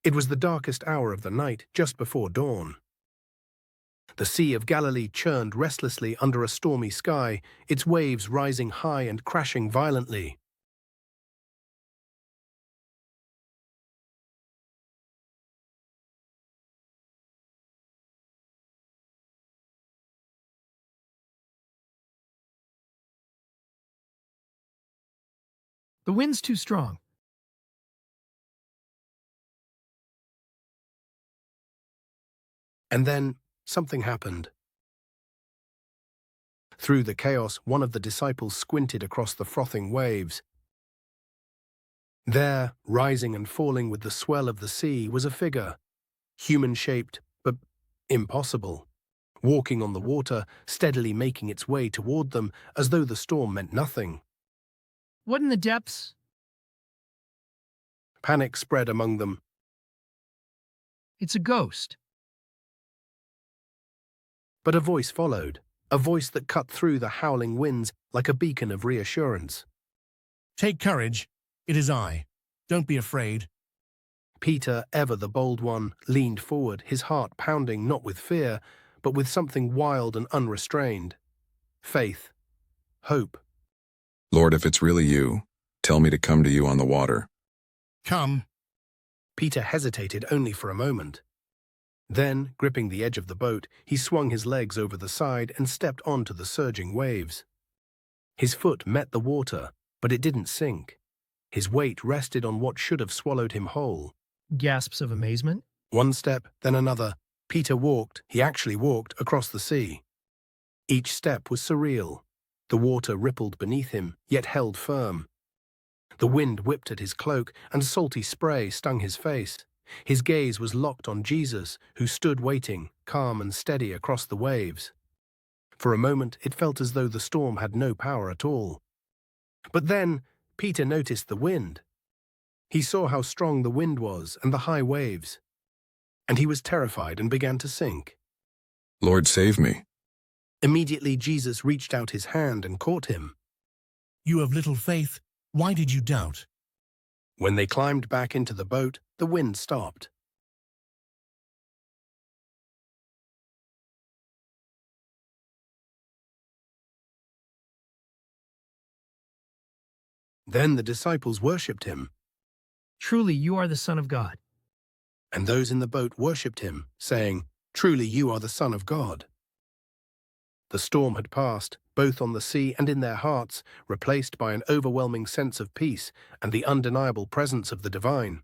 It was the darkest hour of the night, just before dawn. The Sea of Galilee churned restlessly under a stormy sky, its waves rising high and crashing violently. The wind's too strong. And then something happened. Through the chaos, one of the disciples squinted across the frothing waves. There, rising and falling with the swell of the sea, was a figure, human-shaped, but impossible, walking on the water, steadily making its way toward them, as though the storm meant nothing. What in the depths? Panic spread among them. It's a ghost. But a voice followed, a voice that cut through the howling winds like a beacon of reassurance. Take courage. It is I. Don't be afraid. Peter, ever the bold one, leaned forward, his heart pounding not with fear, but with something wild and unrestrained. Faith. Hope. Lord, if it's really you, tell me to come to you on the water. Come. Peter hesitated only for a moment. Then, gripping the edge of the boat, he swung his legs over the side and stepped onto the surging waves. His foot met the water, but it didn't sink. His weight rested on what should have swallowed him whole. Gasps of amazement. One step, then another. Peter walked, he actually walked, across the sea. Each step was surreal. The water rippled beneath him, yet held firm. The wind whipped at his cloak, and salty spray stung his face. His gaze was locked on Jesus, who stood waiting, calm and steady across the waves. For a moment, it felt as though the storm had no power at all. But then, Peter noticed the wind. He saw how strong the wind was and the high waves. And he was terrified and began to sink. Lord, save me. Immediately, Jesus reached out his hand and caught him. You have little faith. Why did you doubt? When they climbed back into the boat, the wind stopped. Then the disciples worshipped him, Truly, you are the Son of God. and those in the boat worshipped him, saying, Truly you are the Son of God. The storm had passed, both on the sea and in their hearts, replaced by an overwhelming sense of peace and the undeniable presence of the divine.